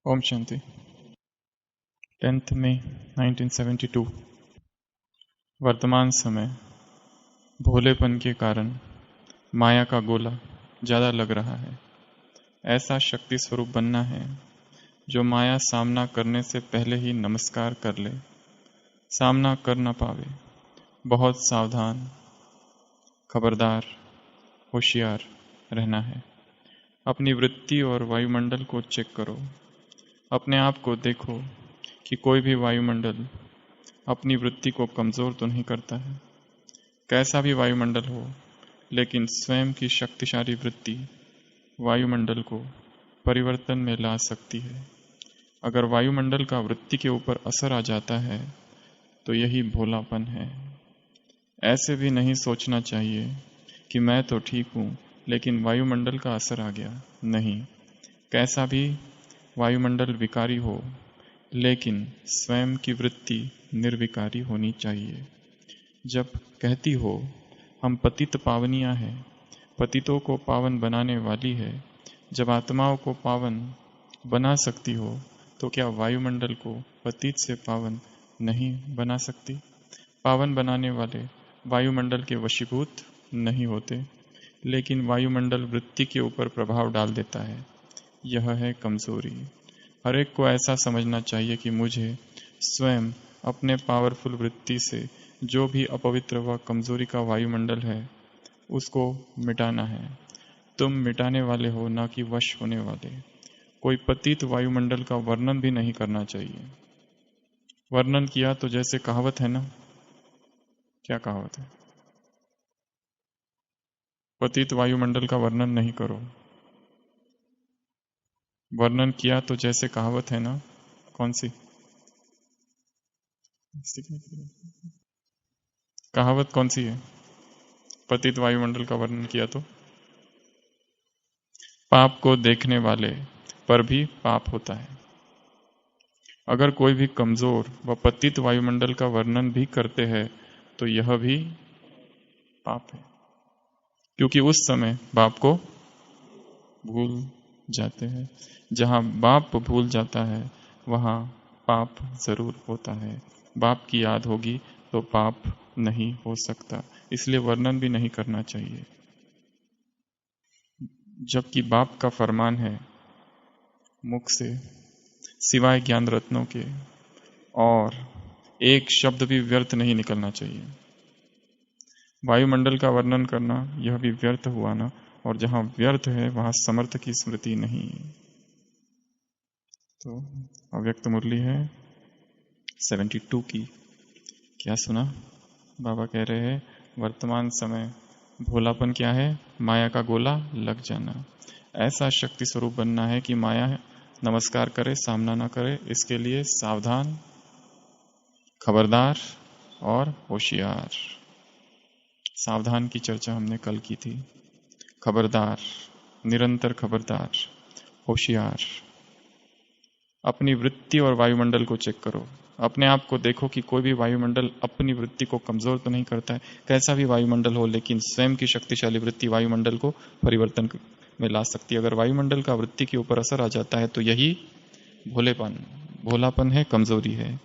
ओम शांति। 10 मई 1972। वर्तमान समय भोलेपन के कारण माया का गोला ज़्यादा लग रहा है। ऐसा शक्ति स्वरूप बनना है जो माया सामना करने से पहले ही नमस्कार कर ले, सामना कर न पावे। बहुत सावधान, खबरदार, होशियार रहना है। अपनी वृत्ति और वायुमंडल को चेक करो। अपने आप को देखो कि कोई भी वायुमंडल अपनी वृत्ति को कमजोर तो नहीं करता है। कैसा भी वायुमंडल हो, लेकिन स्वयं की शक्तिशाली वृत्ति वायुमंडल को परिवर्तन में ला सकती है। अगर वायुमंडल का वृत्ति के ऊपर असर आ जाता है तो यही भोलापन है। ऐसे भी नहीं सोचना चाहिए कि मैं तो ठीक हूं लेकिन वायुमंडल का असर आ गया। नहीं, कैसा भी वायुमंडल विकारी हो, लेकिन स्वयं की वृत्ति निर्विकारी होनी चाहिए। जब कहती हो हम पतित पावनियां हैं, पतितों को पावन बनाने वाली है, जब आत्माओं को पावन बना सकती हो तो क्या वायुमंडल को पतित से पावन नहीं बना सकती? पावन बनाने वाले वायुमंडल के वशीभूत नहीं होते, लेकिन वायुमंडल वृत्ति के ऊपर प्रभाव डाल देता है। यह है कमजोरी। हर एक को ऐसा समझना चाहिए कि मुझे स्वयं अपने पावरफुल वृत्ति से जो भी अपवित्र व कमजोरी का वायुमंडल है उसको मिटाना है। तुम मिटाने वाले हो, ना कि वश होने वाले। कोई पतित वायुमंडल का वर्णन भी नहीं करना चाहिए। वर्णन किया तो जैसे कहावत है ना, क्या कहावत है? पतित वायुमंडल का वर्णन नहीं करो। वर्णन किया तो जैसे कहावत है ना, कौन सी कहावत? कौन सी है? पतित वायुमंडल का वर्णन किया तो पाप को देखने वाले पर भी पाप होता है। अगर कोई भी कमजोर व पतित वायुमंडल का वर्णन भी करते हैं तो यह भी पाप है, क्योंकि उस समय बाप को भूल जाते हैं। जहां बाप भूल जाता है वहां पाप जरूर होता है। बाप की याद होगी तो पाप नहीं हो सकता, इसलिए वर्णन भी नहीं करना चाहिए। जबकि बाप का फरमान है मुख से सिवाय ज्ञान रत्नों के और एक शब्द भी व्यर्थ नहीं निकलना चाहिए। वायुमंडल का वर्णन करना यह भी व्यर्थ हुआ ना, और जहां व्यर्थ है वहां समर्थ की स्मृति नहीं। तो अव्यक्त मुरली है 72 की। क्या सुना? बाबा कह रहे हैं वर्तमान समय भोलापन क्या है? माया का गोला लग जाना। ऐसा शक्ति स्वरूप बनना है कि माया नमस्कार करे, सामना ना करे। इसके लिए सावधान, खबरदार और होशियार। सावधान की चर्चा हमने कल की थी। खबरदार, निरंतर खबरदार, होशियार। अपनी वृत्ति और वायुमंडल को चेक करो। अपने आप को देखो कि कोई भी वायुमंडल अपनी वृत्ति को कमजोर तो नहीं करता है। कैसा भी वायुमंडल हो, लेकिन स्वयं की शक्तिशाली वृत्ति वायुमंडल को परिवर्तन में ला सकती है। अगर वायुमंडल का वृत्ति के ऊपर असर आ जाता है तो यही भोलापन है, कमजोरी है।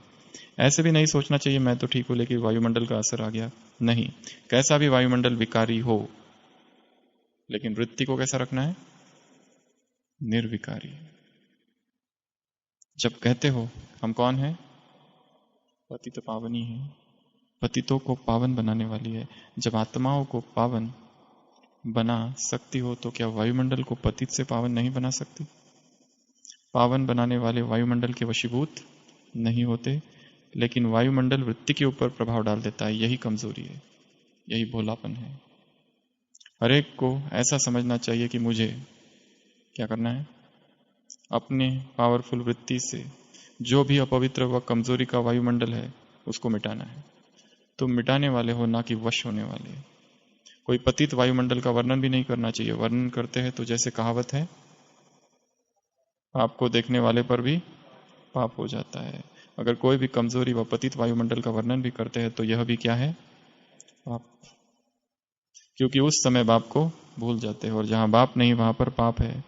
ऐसे भी नहीं सोचना चाहिए मैं तो ठीक हूं लेकिन वायुमंडल का असर आ गया। नहीं, कैसा भी वायुमंडल विकारी हो, लेकिन वृत्ति को कैसा रखना है? निर्विकारी। जब कहते हो हम कौन हैं? पतित पावनी है, पतितों को पावन बनाने वाली है। जब आत्माओं को पावन बना सकती हो तो क्या वायुमंडल को पतित से पावन नहीं बना सकती? पावन बनाने वाले वायुमंडल के वशीभूत नहीं होते, लेकिन वायुमंडल वृत्ति के ऊपर प्रभाव डाल देता है। यही कमजोरी है, यही भोलापन है। हर एक को ऐसा समझना चाहिए कि मुझे क्या करना है? अपने पावरफुल वृत्ति से जो भी अपवित्र व कमजोरी का वायुमंडल है उसको मिटाना है। तुम मिटाने वाले हो, ना कि वश होने वाले। कोई पतित वायुमंडल का वर्णन भी नहीं करना चाहिए। वर्णन करते हैं तो जैसे कहावत है, पाप को देखने वाले पर भी पाप हो जाता है। अगर कोई भी कमजोरी व पतित वायुमंडल का वर्णन भी करते हैं तो यह भी क्या है? पाप। क्योंकि उस समय बाप को भूल जाते हैं, और जहां बाप नहीं वहां पर पाप है।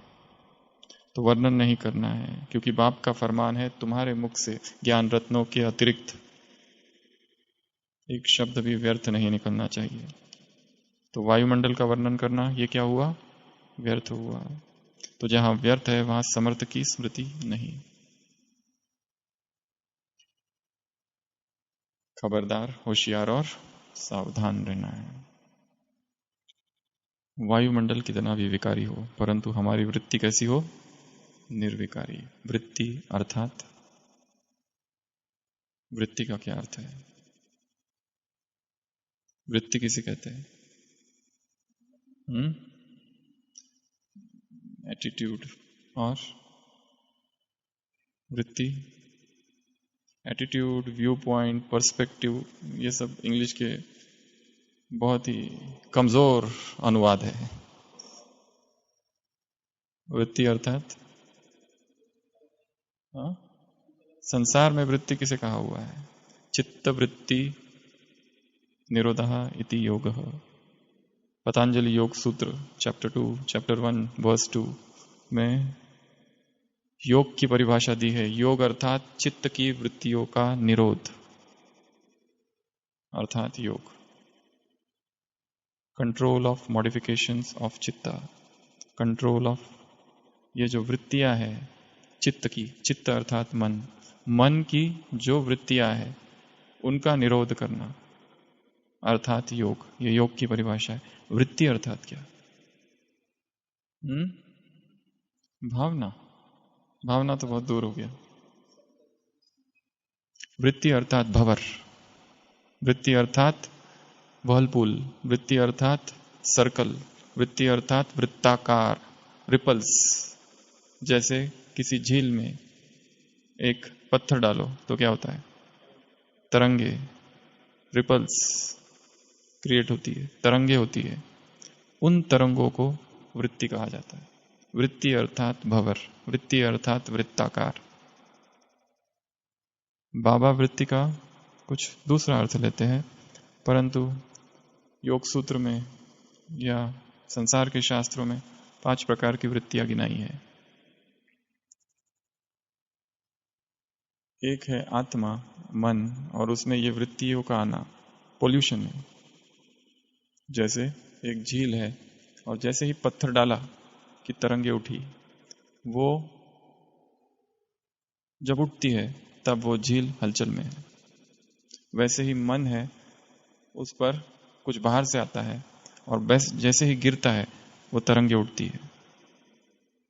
तो वर्णन नहीं करना है, क्योंकि बाप का फरमान है तुम्हारे मुख से ज्ञान रत्नों के अतिरिक्त एक शब्द भी व्यर्थ नहीं निकलना चाहिए। तो वायुमंडल का वर्णन करना ये क्या हुआ? व्यर्थ हुआ। तो जहां व्यर्थ है वहां समर्थ की स्मृति नहीं। खबरदार, होशियार और सावधान रहना है। वायुमंडल कितना भी विकारी हो, परंतु हमारी वृत्ति कैसी हो? निर्विकारी। वृत्ति अर्थात, वृत्ति का क्या अर्थ है? वृत्ति किसे कहते हैं? एटीट्यूड। और वृत्ति, एटीट्यूड, व्यू पॉइंट, पर्सपेक्टिव, ये सब इंग्लिश के बहुत ही कमजोर अनुवाद है। वृत्ति अर्थात संसार में वृत्ति किसे कहा हुआ है? चित्त वृत्ति निरोधः इति योगः। पतंजलि योग सूत्र चैप्टर 1 वर्स 2 में योग की परिभाषा दी है। योग अर्थात चित्त की वृत्तियों का निरोध, अर्थात योग। कंट्रोल ऑफ मॉडिफिकेशंस ऑफ चित्ता, कंट्रोल ऑफ ये जो वृत्तियां है चित्त की, चित्त अर्थात मन, मन की जो वृत्तियां है उनका निरोध करना, अर्थात योग। ये योग की परिभाषा है। वृत्ति अर्थात क्या? भावना। भावना तो बहुत दूर हो गया। वृत्ति अर्थात भंवर, वृत्ति अर्थात व्हर्लपूल, वृत्ति अर्थात सर्कल, वृत्ति अर्थात वृत्ताकार, रिपल्स। जैसे किसी झील में एक पत्थर डालो तो क्या होता है? तरंगे, रिपल्स क्रिएट होती है, तरंगे होती है। उन तरंगों को वृत्ति कहा जाता है। वृत्ति अर्थात भंवर, वृत्ति अर्थात वृत्ताकार। बाबा वृत्ति का कुछ दूसरा अर्थ लेते हैं, परंतु योग सूत्र में या संसार के शास्त्रों में 5 प्रकार की वृत्तियां गिनाई है। एक है आत्मा, मन, और उसमें ये वृत्तियों का आना पोल्यूशन है। जैसे एक झील है और जैसे ही पत्थर डाला कि तरंगे उठी, वो जब उठती है तब वो झील हलचल में है। वैसे ही मन है, उस पर कुछ बाहर से आता है और बस जैसे ही गिरता है वो तरंगे उठती है।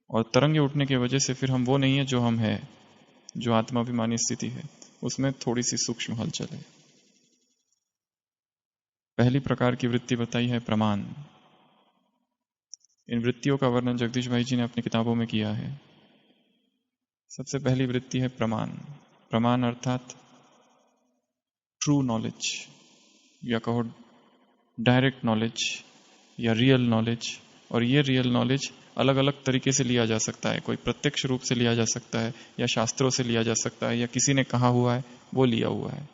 और तरंगे उठने की वजह से फिर हम वो नहीं है जो हम है, जो आत्माभिमानी स्थिति है, उसमें थोड़ी सी सूक्ष्म हलचल है। पहली प्रकार की वृत्ति बताई है प्रमाण। इन वृत्तियों का वर्णन जगदीश भाई जी ने अपनी किताबों में किया है। सबसे पहली वृत्ति है प्रमाण। प्रमाण अर्थात ट्रू नॉलेज, या कहो डायरेक्ट नॉलेज या रियल नॉलेज। और ये रियल नॉलेज अलग अलग तरीके से लिया जा सकता है। कोई प्रत्यक्ष रूप से लिया जा सकता है, या शास्त्रों से लिया जा सकता है, या किसी ने कहा हुआ है वो लिया हुआ है।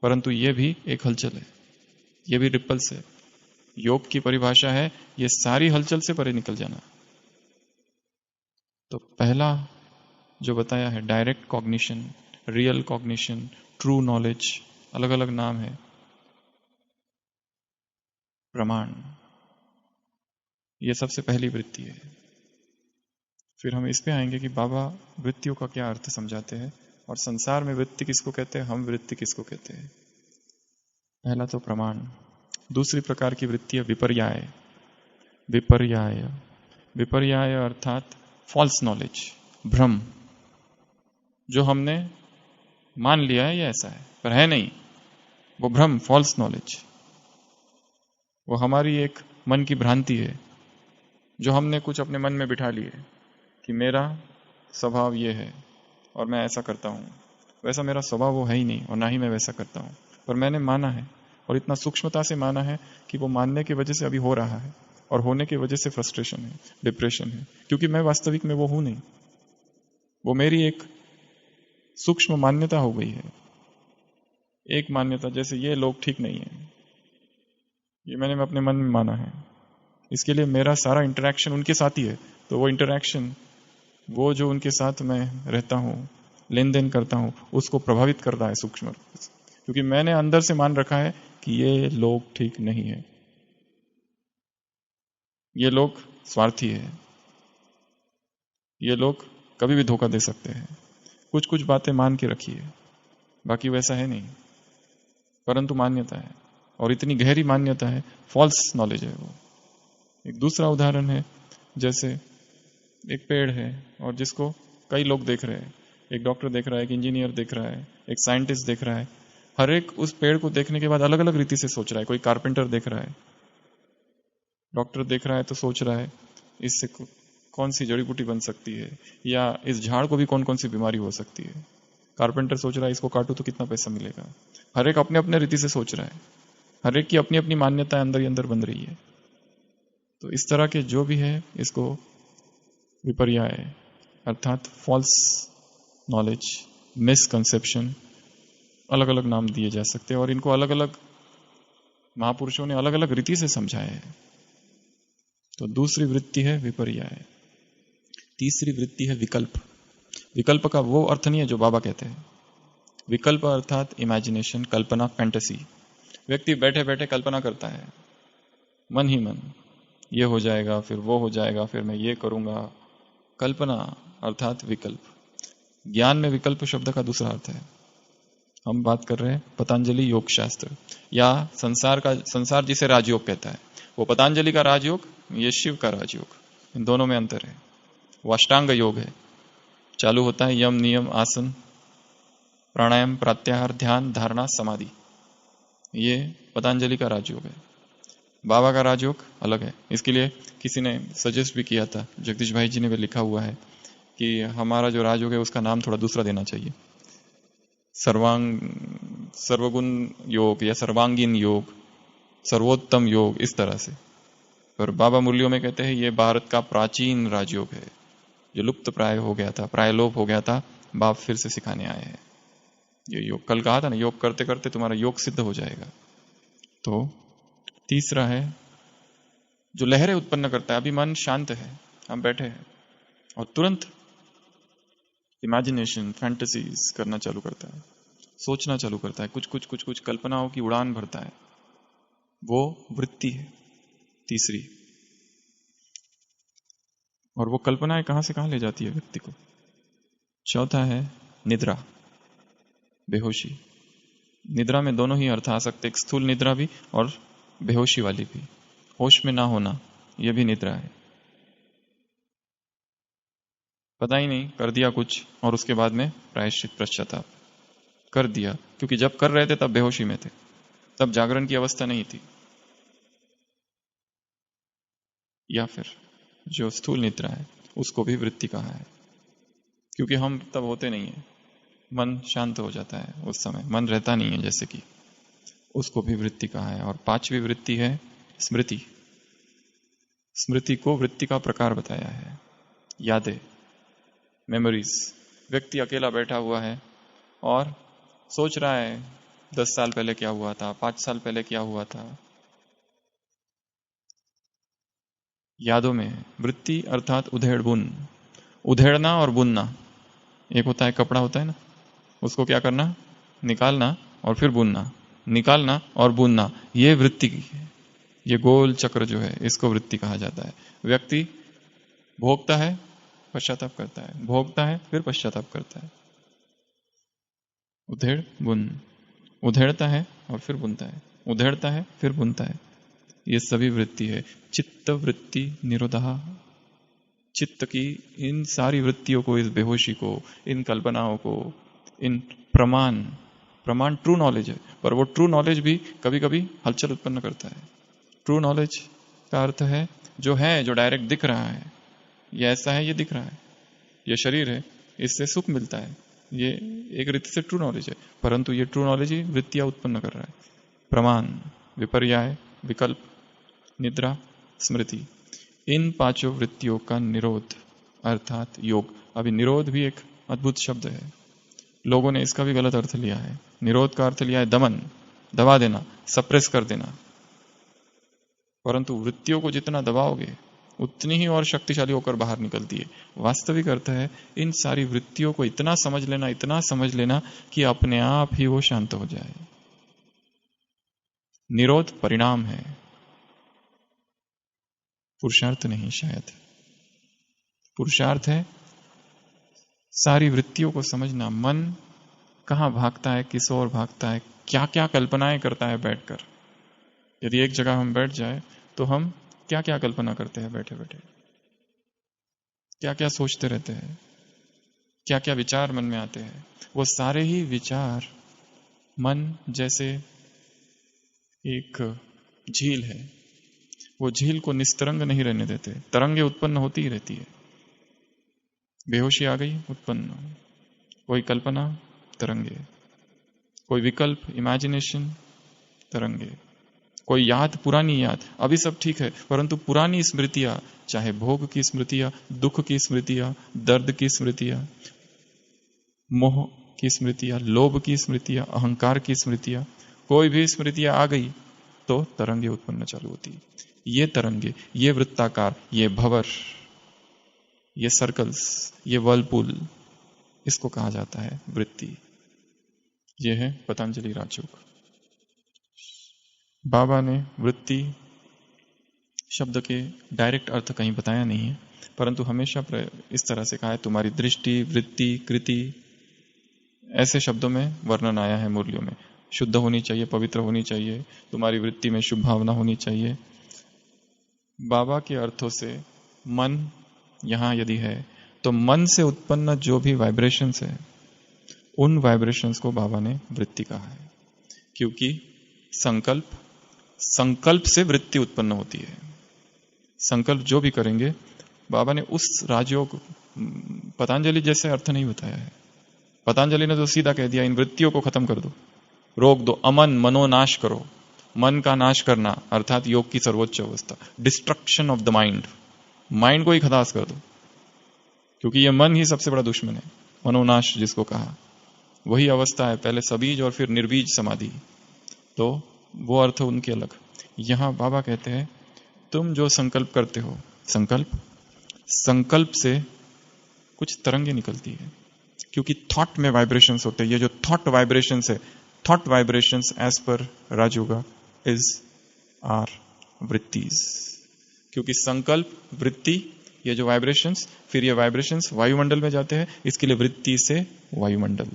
परंतु ये भी एक हलचल है, ये भी रिपल्स है। योग की परिभाषा है ये सारी हलचल से परे निकल जाना। तो पहला जो बताया है direct cognition, real cognition, true knowledge, अलग अलग नाम है। प्रमाण, ये सबसे पहली वृत्ति है। फिर हम इस पे आएंगे कि बाबा वृत्तियों का क्या अर्थ समझाते हैं, और संसार में वृत्ति किसको कहते हैं, हम वृत्ति किसको कहते हैं। पहला तो प्रमाण। दूसरी प्रकार की वृत्ति है विपर्याय। विपर्याय, विपर्याय अर्थात फॉल्स नॉलेज, भ्रम। जो हमने मान लिया है ये ऐसा है पर है नहीं, वो भ्रम, फॉल्स नॉलेज, वो हमारी एक मन की भ्रांति है जो हमने कुछ अपने मन में बिठा ली है कि मेरा स्वभाव ये है और मैं ऐसा करता हूँ। वैसा मेरा स्वभाव वो है ही नहीं, और ना ही मैं वैसा करता हूँ, पर मैंने माना है, और इतना सूक्ष्मता से माना है कि वो मानने की वजह से अभी हो रहा है, और होने की वजह से फ्रस्ट्रेशन है, डिप्रेशन है, क्योंकि मैं वास्तविक में वो हूं नहीं। वो मेरी एक सूक्ष्म मान्यता हो गई है। एक मान्यता, जैसे ये लोग ठीक नहीं है, ये मैंने अपने मन में माना है, इसके लिए मेरा सारा इंटरेक्शन उनके साथ ही है। तो वो इंटरेक्शन वो जो उनके साथ मैं रहता हूँ, लेन देन करता हूँ, उसको प्रभावित कर रहा है सूक्ष्म रूप से, क्योंकि मैंने अंदर से मान रखा है कि ये लोग ठीक नहीं है, ये लोग स्वार्थी है, ये लोग कभी भी धोखा दे सकते हैं। कुछ कुछ बातें मान के रखी है, बाकी वैसा है नहीं, परंतु मान्यता है, और इतनी गहरी मान्यता है, फॉल्स नॉलेज है वो। एक दूसरा उदाहरण है, जैसे एक पेड़ है और जिसको कई लोग देख रहे हैं, एक डॉक्टर देख रहा है, एक इंजीनियर देख रहा है, एक साइंटिस्ट देख रहा है, हर एक उस पेड़ को देखने के बाद अलग अलग रीति से सोच रहा है। कोई कारपेंटर देख रहा है, डॉक्टर देख रहा है तो सोच रहा है इससे कौन सी जड़ी बूटी बन सकती है, या इस झाड़ को भी कौन कौन सी बीमारी हो सकती है। कारपेंटर सोच रहा है इसको काटो तो कितना पैसा मिलेगा। हर एक अपने अपने रीति से सोच रहा है, हर एक की अपनी अपनी मान्यता अंदर ही अंदर बन रही है। तो इस तरह के जो भी है, इसको विपर्याय अर्थात फॉल्स नॉलेज, मिसकंसेप्शन, अलग अलग नाम दिए जा सकते हैं, और इनको अलग अलग महापुरुषों ने अलग अलग रीति से समझाया है। तो दूसरी वृत्ति है विपर्याय। तीसरी वृत्ति है विकल्प। विकल्प का वो अर्थ नहीं है जो बाबा कहते हैं। विकल्प अर्थात इमेजिनेशन, कल्पना, फैंटेसी। व्यक्ति बैठे बैठे कल्पना करता है, मन ही मन, ये हो जाएगा, फिर वो हो जाएगा, फिर मैं ये करूंगा। कल्पना अर्थात विकल्प। ज्ञान में विकल्प शब्द का दूसरा अर्थ है। हम बात कर रहे हैं पतंजलि योग शास्त्र, या संसार जिसे राजयोग कहता है, वो पतंजलि का राजयोग, ये शिव का राजयोग, इन दोनों में अंतर है। वो अष्टांग योग है, चालू होता है यम, नियम, आसन, प्राणायाम, प्रत्याहार, ध्यान, धारणा, समाधि। ये पतंजलि का राजयोग है। बाबा का राजयोग अलग है। इसके लिए किसी ने सजेस्ट भी किया था, जगदीश भाई जी ने भी लिखा हुआ है कि हमारा जो राजयोग है उसका नाम थोड़ा दूसरा देना चाहिए, सर्वगुण योग या सर्वांगीण योग, सर्वोत्तम योग, इस तरह से। पर बाबा मुरलियों में कहते हैं ये भारत का प्राचीन राजयोग है, जो लुप्त प्राय हो गया था, प्रायलोप हो गया था, बाप फिर से सिखाने आए हैं ये योग। कल कहा था ना, योग करते करते तुम्हारा योग सिद्ध हो जाएगा। तो तीसरा है जो लहरें उत्पन्न करता है। अभी मन शांत है, हम बैठे हैं, और तुरंत इमेजिनेशन, फैंटेसीज करना चालू करता है, सोचना चालू करता है, कुछ कुछ कुछ कुछ कल्पनाओं की उड़ान भरता है। वो वृत्ति है तीसरी। और वो कल्पनाएं कहां से कहां ले जाती है व्यक्ति को। चौथा है निद्रा, बेहोशी। निद्रा में दोनों ही अर्थ आ सकते, एक स्थूल निद्रा भी और बेहोशी वाली भी। होश में ना होना, यह भी निद्रा है। पता ही नहीं, कर दिया कुछ और उसके बाद में प्रायश्चित, पश्चाताप कर दिया, क्योंकि जब कर रहे थे तब बेहोशी में थे, तब जागरण की अवस्था नहीं थी। या फिर जो स्थूल निद्रा है उसको भी वृत्ति कहा है, क्योंकि हम तब होते नहीं है, मन शांत हो जाता है, उस समय मन रहता नहीं है जैसे कि, उसको भी वृत्ति कहा है। और पांचवी वृत्ति है स्मृति। स्मृति को वृत्ति का प्रकार बताया है। यादें, मेमोरीज। व्यक्ति अकेला बैठा हुआ है और सोच रहा है 10 साल पहले क्या हुआ था, 5 साल पहले क्या हुआ था। यादों में वृत्ति अर्थात उधेड़ बुन, उधेड़ना और बुनना। एक होता है कपड़ा होता है ना, उसको क्या करना, निकालना और फिर बुनना, निकालना और बुनना, ये वृत्ति की है। ये गोल चक्र जो है इसको वृत्ति कहा जाता है। व्यक्ति भोगता है, पश्चाताप करता है, भोगता है, फिर पश्चाताप करता है। उधेड़ बुन, उधेड़ता है और फिर बुनता है, उधेड़ता है फिर बुनता है, ये सभी वृत्ति है। चित्त वृत्ति निरोधा। चित्त की इन सारी वृत्तियों को, इस बेहोशी को, इन कल्पनाओं को, इन प्रमाण ट्रू नॉलेज है, पर वो ट्रू नॉलेज भी कभी कभी हलचल उत्पन्न करता है। ट्रू नॉलेज का अर्थ है जो डायरेक्ट दिख रहा है, ये ऐसा है, ये दिख रहा है, ये शरीर है, इससे सुख मिलता है, ये एक रीति से ट्रू नॉलेज है, परंतु ये ट्रू नॉलेज ही वृत्तियां उत्पन्न कर रहा है। प्रमाण, विपर्याय, विकल्प, निद्रा, स्मृति, इन पांचों वृत्तियों का निरोध अर्थात योग। अभी निरोध भी एक अद्भुत शब्द है, लोगों ने इसका भी गलत अर्थ लिया है। निरोध का अर्थ लिया है दमन, दबा देना, सप्रेस कर देना, परंतु वृत्तियों को जितना दबाओगे उतनी ही और शक्तिशाली होकर बाहर निकलती है। वास्तविक अर्थ है इन सारी वृत्तियों को इतना समझ लेना कि अपने आप ही वो शांत हो जाए। निरोध परिणाम है, पुरुषार्थ नहीं। शायद पुरुषार्थ है सारी वृत्तियों को समझना। मन कहाँ भागता है, किस ओर भागता है, क्या क्या कल्पनाएं करता है बैठकर। यदि एक जगह हम बैठ जाए तो हम क्या क्या कल्पना करते हैं बैठे बैठे, क्या क्या सोचते रहते हैं, क्या क्या विचार मन में आते हैं। वो सारे ही विचार मन जैसे एक झील है, वो झील को निस्तरंग नहीं रहने देते, तरंगे उत्पन्न होती ही रहती है। बेहोशी आ गई, उत्पन्न, कोई कल्पना, तरंगे, कोई विकल्प, इमेजिनेशन, तरंगे, कोई याद, पुरानी याद। अभी सब ठीक है, परंतु पुरानी स्मृतियां, चाहे भोग की स्मृतियां, दुख की स्मृतियां, दर्द की स्मृतियां, मोह की स्मृतियां, लोभ की स्मृतियां, अहंकार की स्मृतियां, कोई भी स्मृतियां आ गई तो तरंगे उत्पन्न चालू होती। ये तरंगे, ये वृत्ताकार, ये भंवर, ये सर्कल्स, ये वर्लपूल, इसको कहा जाता है वृत्ति। ये है पतंजलि राजयोग। बाबा ने वृत्ति शब्द के डायरेक्ट अर्थ कहीं बताया नहीं है, परंतु हमेशा इस तरह से कहा है, तुम्हारी दृष्टि, वृत्ति, कृति, ऐसे शब्दों में वर्णन आया है मुरलियों में। शुद्ध होनी चाहिए, पवित्र होनी चाहिए, तुम्हारी वृत्ति में शुभ भावना होनी चाहिए। बाबा के अर्थों से मन यहां यदि है तो मन से उत्पन्न जो भी वाइब्रेशंस है, उन वाइब्रेशंस को बाबा ने वृत्ति कहा है। क्योंकि संकल्प से वृत्ति उत्पन्न होती है। संकल्प जो भी करेंगे, बाबा ने उस राजयोग, पतंजलि जैसे अर्थ नहीं बताया है। पतंजलि ने तो सीधा कह दिया, इन वृत्तियों को खत्म कर दो, रोक दो, अमन मनोनाश करो। मन का नाश करना अर्थात योग की सर्वोच्च अवस्था, destruction of the mind. Mind को ही खलास कर दो, क्योंकि यह मन ही सबसे बड़ा दुश्मन है। मनोनाश जिसको कहा, वही अवस्था है, पहले सबीज और फिर निर्बीज समाधि। तो वो अर्थ उनके अलग। यहां बाबा कहते हैं, तुम जो संकल्प करते हो, संकल्प से कुछ तरंगे निकलती है, क्योंकि थॉट में वाइब्रेशंस होते हैं। ये जो थॉट वाइब्रेशंस है, thought vibrations as per Rajyoga is are वृत्तिज। क्योंकि संकल्प, वृत्ति, ये जो वाइब्रेशंस, फिर ये वाइब्रेशंस वायुमंडल में जाते हैं, इसके लिए वृत्ति से वायुमंडल।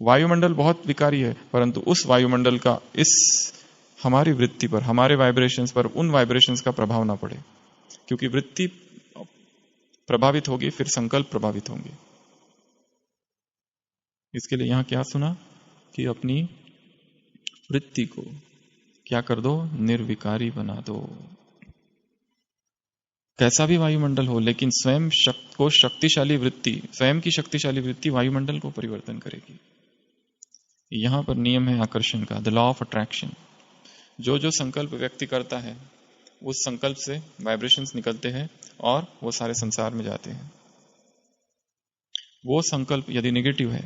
वायुमंडल बहुत विकारी है, परंतु उस वायुमंडल का इस हमारी वृत्ति पर, हमारे वाइब्रेशंस पर, उन वाइब्रेशंस का प्रभाव ना पड़े। क्योंकि वृत्ति प्रभावित होगी, फिर संकल्प प्रभावित होंगे। इसके लिए यहां क्या सुना कि अपनी वृत्ति को क्या कर दो, निर्विकारी बना दो। कैसा भी वायुमंडल हो, लेकिन स्वयं शक्तिशाली वृत्ति, स्वयं की शक्तिशाली वृत्ति वायुमंडल को परिवर्तन करेगी। यहां पर नियम है आकर्षण का, द लॉ ऑफ अट्रैक्शन। जो जो संकल्प व्यक्ति करता है, उस संकल्प से वाइब्रेशंस निकलते हैं और वो सारे संसार में जाते हैं। वो संकल्प यदि नेगेटिव है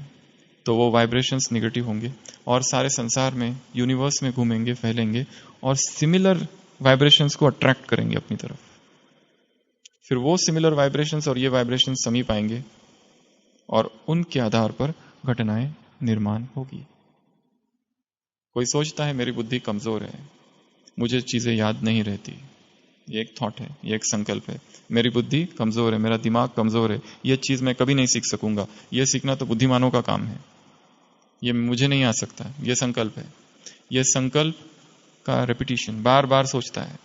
तो वो वाइब्रेशंस नेगेटिव होंगे और सारे संसार में, यूनिवर्स में घूमेंगे, फैलेंगे और सिमिलर वाइब्रेशंस को अट्रैक्ट करेंगे अपनी तरफ। फिर वो सिमिलर वाइब्रेशंस और ये वाइब्रेशंस समीप आएंगे और उनके आधार पर घटनाएं निर्माण होगी। कोई सोचता है मेरी बुद्धि कमजोर है, मुझे चीजें याद नहीं रहती। ये एक थॉट है, ये एक संकल्प है। मेरी बुद्धि कमजोर है, मेरा दिमाग कमजोर है, ये चीज मैं कभी नहीं सीख सकूंगा, ये सीखना तो बुद्धिमानों का काम है, ये मुझे नहीं आ सकता। ये संकल्प है। ये संकल्प का रिपीटिशन, बार बार सोचता है,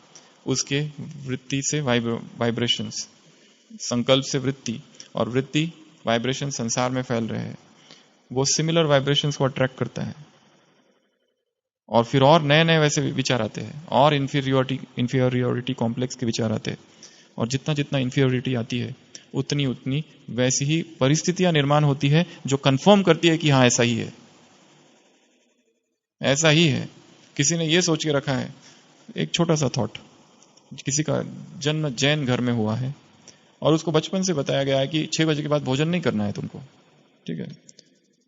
उसके वृत्ति से वाइब्रेशंस, संकल्प से वृत्ति और वृत्ति वाइब्रेशन संसार में फैल रहे हैं। वो सिमिलर वाइब्रेशंस को अट्रैक्ट करता है और फिर और नए नए वैसे विचार आते हैं और इंफीरियोरिटी कॉम्प्लेक्स के विचार आते हैं। और जितना जितना इंफीरियोरिटी आती है, उतनी उतनी वैसी ही परिस्थितियां निर्माण होती है जो कंफर्म करती है कि हाँ ऐसा ही है, ऐसा ही है। किसी ने ये सोच के रखा है, एक छोटा सा थॉट, किसी का जन्म जैन घर में हुआ है और उसको बचपन से बताया गया है कि 6 बजे के बाद भोजन नहीं करना है तुमको, ठीक है।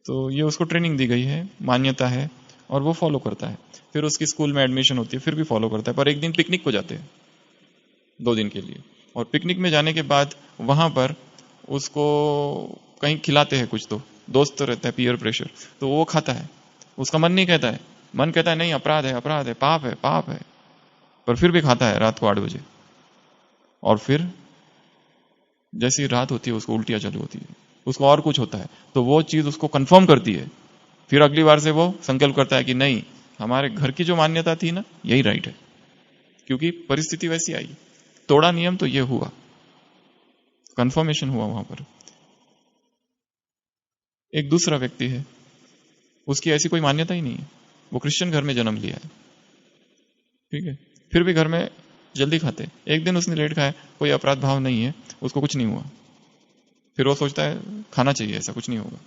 तो ये उसको ट्रेनिंग दी गई है, मान्यता है और वो फॉलो करता है। फिर उसकी स्कूल में एडमिशन होती है, फिर भी फॉलो करता है। पर एक दिन पिकनिक को जाते हैं, 2 दिन के लिए। और पिकनिक में जाने के बाद वहां पर उसको कहीं खिलाते हैं कुछ, तो दोस्त तो रहता है, पीयर प्रेशर, तो वो खाता है। उसका मन नहीं कहता है, मन कहता है नहीं अपराध है, अपराध है, पाप है, पाप है, पर फिर भी खाता है रात को 8 बजे। और फिर जैसी रात होती है उसको उल्टियां चालू होती है, उसको और कुछ होता है, तो वो चीज उसको कंफर्म करती है। फिर अगली बार से वो संकल्प करता है कि नहीं, हमारे घर की जो मान्यता थी ना, यही राइट है, क्योंकि परिस्थिति वैसी आई, तोड़ा नियम तो ये हुआ, कंफर्मेशन हुआ वहां पर। एक दूसरा व्यक्ति है, उसकी ऐसी कोई मान्यता ही नहीं है, वो क्रिश्चियन घर में जन्म लिया है, ठीक है, फिर भी घर में जल्दी खाते। एक दिन उसने लेट खाया, कोई अपराध भाव नहीं है, उसको कुछ नहीं हुआ। फिर वो सोचता है खाना चाहिए, ऐसा कुछ नहीं होगा।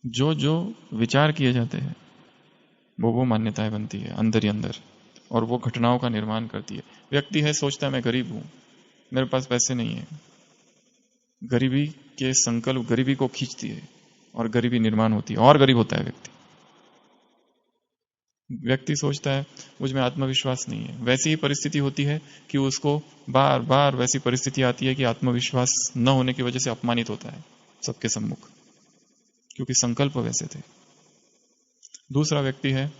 जो जो विचार किए जाते हैं वो मान्यताएं बनती है अंदर ही अंदर, और वो घटनाओं का निर्माण करती है। व्यक्ति है, सोचता है मैं गरीब हूं, मेरे पास पैसे नहीं है, गरीबी के संकल्प गरीबी को खींचती है और गरीबी निर्माण होती है, और गरीब होता है व्यक्ति। व्यक्ति सोचता है मुझ में आत्मविश्वास नहीं है, वैसी ही परिस्थिति होती है कि उसको बार बार वैसी परिस्थिति आती है कि आत्मविश्वास न होने की वजह से अपमानित होता है सबके सम्मुख, क्योंकि संकल्प वैसे थे। दूसरा व्यक्ति है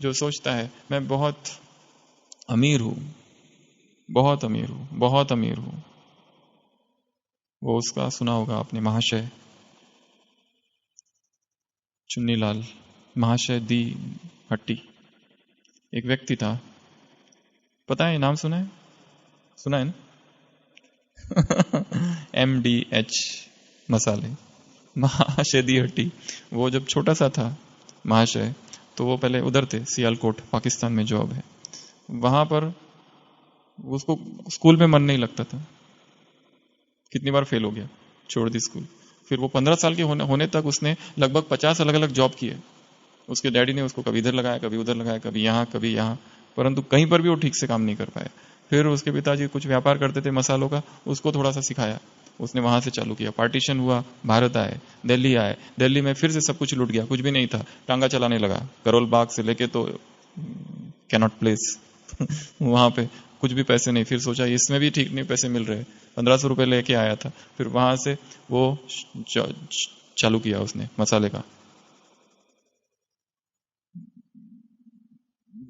जो सोचता है मैं बहुत अमीर हूं, बहुत अमीर हूं, बहुत अमीर हूं। वो उसका सुना होगा आपने, महाशय चुन्नीलाल, महाशय दी हट्टी, एक व्यक्ति था, पता है नाम सुना है? सुना है ना? MDH मसाले, महाशय दी हट्टी। वो जब छोटा सा था महाशय, तो वो पहले उधर थे, सियालकोट पाकिस्तान में जॉब है, वहां पर उसको स्कूल में मन नहीं लगता था, कितनी बार फेल हो गया, छोड़ दी स्कूल। फिर वो 15 साल के होने तक उसने लगभग 50 अलग अलग जॉब किए। उसके डैडी ने उसको कभी इधर लगाया, कभी उधर लगाया, कभी यहाँ कभी यहाँ, परंतु कहीं पर भी वो ठीक से काम नहीं कर पाया। फिर उसके पिताजी कुछ व्यापार करते थे मसालों का, उसको थोड़ा सा सिखाया, उसने वहां से चालू किया। पार्टीशन हुआ, भारत आए, दिल्ली आए, दिल्ली में फिर से सब कुछ लूट गया, कुछ भी नहीं था, टांगा चलाने लगा, करोल बाग से लेके तो कैनॉट प्लेस वहां पे कुछ भी पैसे नहीं। फिर सोचा इसमें भी ठीक नहीं पैसे मिल रहे, 1500 रुपए लेके आया था, फिर वहां से वो चालू किया उसने मसाले का।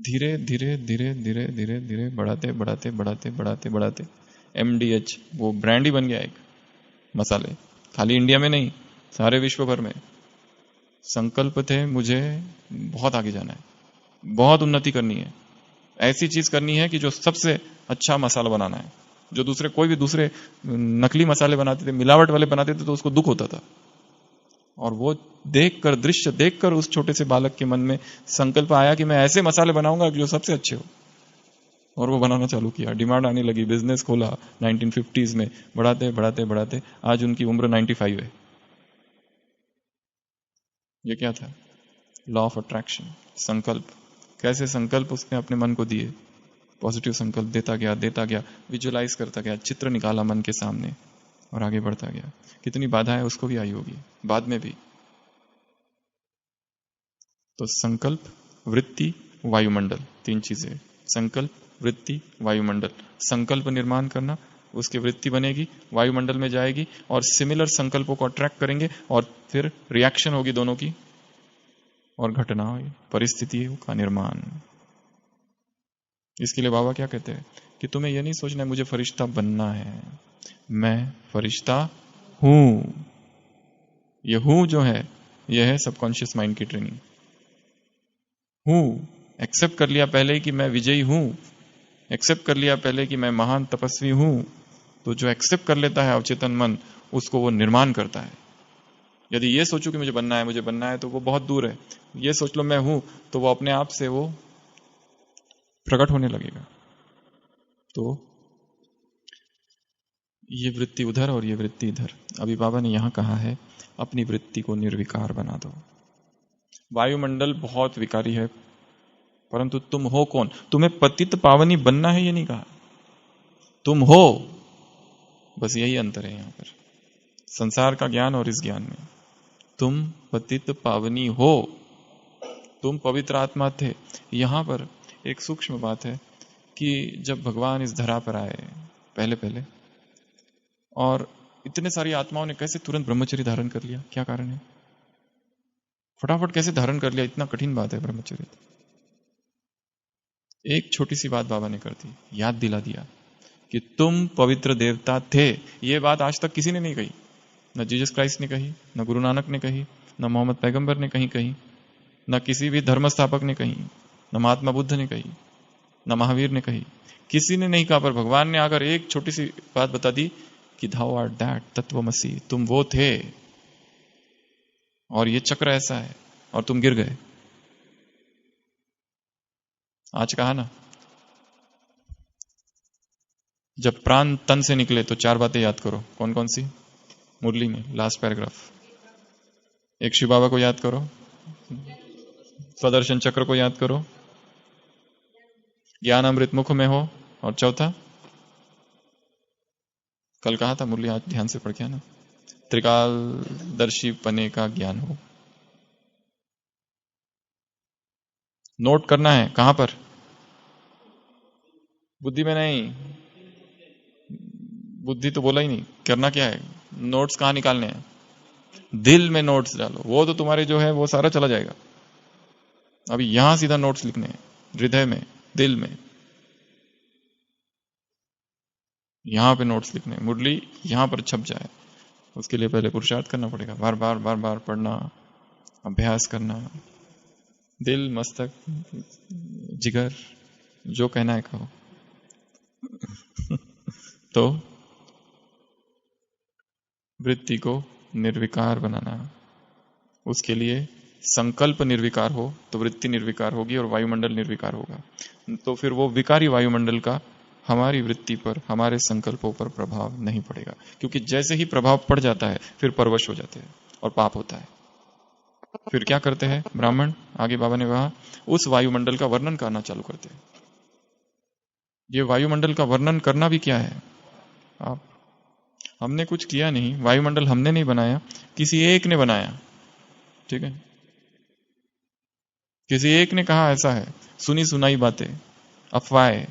धीरे धीरे धीरे धीरे धीरे धीरे बढ़ाते बढ़ाते बढ़ाते बढ़ाते बढ़ाते MDH वो ब्रांड ही बन गया एक मसाले, खाली इंडिया में नहीं, सारे विश्व भर में। संकल्प थे मुझे बहुत आगे जाना है, बहुत उन्नति करनी है, ऐसी चीज करनी है कि जो सबसे अच्छा मसाला बनाना है। जो दूसरे कोई भी दूसरे नकली मसाले बनाते थे, मिलावट वाले बनाते थे, तो उसको दुख होता था। और वो देखकर, दृश्य देखकर उस छोटे से बालक के मन में संकल्प आया कि मैं ऐसे मसाले बनाऊंगा जो सबसे अच्छे हो। और वो बनाना चालू किया, डिमांड आने लगी, बिजनेस खोला 1950s में, बढ़ाते बढ़ाते बढ़ाते आज उनकी उम्र 95 है। ये क्या था? लॉ ऑफ अट्रैक्शन, संकल्प। कैसे संकल्प उसने अपने मन को दिए, पॉजिटिव संकल्प देता गया, विजुअलाइज करता गया, चित्र निकाला मन के सामने और आगे बढ़ता गया। कितनी बाधाएं उसको भी आई होगी बाद में भी। तो संकल्प, वृत्ति, वायुमंडल, 3 चीजें। संकल्प, वृत्ति, वायुमंडल। संकल्प निर्माण करना, उसकी वृत्ति बनेगी, वायुमंडल में जाएगी, और सिमिलर संकल्पों को अट्रैक्ट करेंगे, और फिर रिएक्शन होगी दोनों की, और घटना परिस्थितियों का निर्माण। इसके लिए बाबा क्या कहते हैं कि तुम्हें यह नहीं सोचना है मुझे फरिश्ता बनना है, मैं फरिश्ता हूं। ये हूं जो है, यह है सबकॉन्शियस माइंड की ट्रेनिंग। हूं, एक्सेप्ट कर लिया पहले ही कि मैं विजयी हूं, एक्सेप्ट कर लिया पहले कि मैं महान तपस्वी हूं। तो जो एक्सेप्ट कर लेता है अवचेतन मन, उसको वो निर्माण करता है। यदि ये सोचो कि मुझे बनना है, मुझे बनना है, तो वो बहुत दूर है। ये सोच लो मैं हूं, तो वो अपने आप से वो प्रकट होने लगेगा। तो ये वृत्ति उधर और ये वृत्ति इधर। अभी बाबा ने यहां कहा है अपनी वृत्ति को निर्विकार बना दो। वायुमंडल बहुत विकारी है, परंतु तुम हो कौन? तुम्हें पतित पावनी बनना है, ये नहीं कहा, तुम हो। बस यही अंतर है यहां पर संसार का ज्ञान और इस ज्ञान में। तुम पतित पावनी हो, तुम पवित्र आत्मा थे। यहां पर एक सूक्ष्म बात है कि जब भगवान इस धरा पर आए, पहले पहले, और इतने सारी आत्माओं ने कैसे तुरंत ब्रह्मचर्य धारण कर लिया? क्या कारण है? फटाफट कैसे धारण कर लिया? इतना कठिन बात है ब्रह्मचर्य। एक छोटी सी बात बाबा ने कर दी, याद दिला दिया कि तुम पवित्र देवता थे। ये बात आज तक किसी ने नहीं कही, न जीसस क्राइस्ट ने कही, न गुरु नानक ने कही, न मोहम्मद पैगंबर ने कहीं कही, न किसी भी धर्म स्थापक ने कही, न महात्मा बुद्ध ने कही, न महावीर ने कही, किसी ने नहीं कहा। पर भगवान ने आकर एक छोटी सी बात बता दी कि thou art that, तत्वमसी, तुम वो थे और ये चक्र ऐसा है और तुम गिर गए। आज कहा ना, जब प्राण तन से निकले तो 4 बातें याद करो। कौन कौन सी? मुरली में लास्ट पैराग्राफ। एक शिव बाबा को याद करो, स्वदर्शन चक्र को याद करो, ज्ञान अमृत मुख में हो, और चौथा कल कहा था मुरली, आज ध्यान से पढ़ के ना, त्रिकालदर्शी पने का ज्ञान हो। नोट करना है। कहां पर? बुद्धि में नहीं, बुद्धि तो बोला ही नहीं। करना क्या है? नोट्स कहां निकालने हैं? दिल में नोट्स डालो। वो तो तुम्हारे जो है वो सारा चला जाएगा। अभी यहां सीधा नोट्स लिखने हैं, हृदय में, दिल में, यहां पे नोट्स लिखने हैं। मुरली यहां पर छप जाए, उसके लिए पहले पुरुषार्थ करना पड़ेगा। बार बार बार बार पढ़ना, अभ्यास करना। दिल, मस्तक, जिगर, जो कहना है कहो। तो वृत्ति को निर्विकार बनाना, उसके लिए संकल्प निर्विकार हो तो वृत्ति निर्विकार होगी और वायुमंडल निर्विकार होगा। तो फिर वो विकारी वायुमंडल का हमारी वृत्ति पर, हमारे संकल्पों पर प्रभाव नहीं पड़ेगा, क्योंकि जैसे ही प्रभाव पड़ जाता है फिर परवश हो जाते हैं और पाप होता है। फिर क्या करते हैं ब्राह्मण? आगे बाबा ने कहा उस वायुमंडल का वर्णन करना चालू करते हैं। ये वायुमंडल का वर्णन करना भी क्या है? आप, हमने कुछ किया नहीं, वायुमंडल हमने नहीं बनाया, किसी एक ने बनाया। ठीक है, किसी एक ने कहा ऐसा है, सुनी सुनाई बातें, अफवाहें,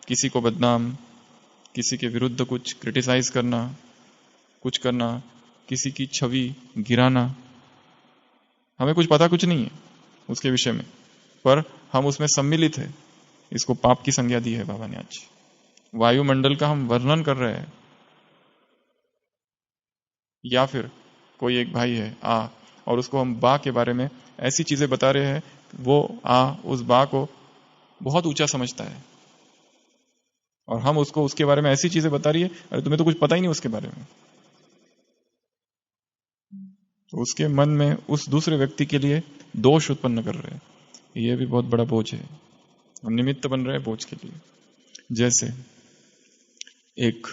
किसी को बदनाम, किसी के विरुद्ध कुछ क्रिटिसाइज करना, कुछ करना, किसी की छवि गिराना। हमें कुछ पता कुछ नहीं है उसके विषय में, पर हम उसमें सम्मिलित है। इसको पाप की संज्ञा दी है बाबा ने आज। वायुमंडल का हम वर्णन कर रहे हैं। या फिर कोई एक भाई है आ, और उसको हम बा के बारे में ऐसी चीजें बता रहे हैं, वो आ उस बा को बहुत ऊंचा समझता है, और हम उसको उसके बारे में ऐसी चीजें बता रही है, अरे तुम्हें तो कुछ पता ही नहीं उसके बारे में। तो उसके मन में उस दूसरे व्यक्ति के लिए दोष उत्पन्न कर रहे हैं। यह भी बहुत बड़ा बोझ है, हम निमित्त बन रहे हैं बोझ के लिए। जैसे एक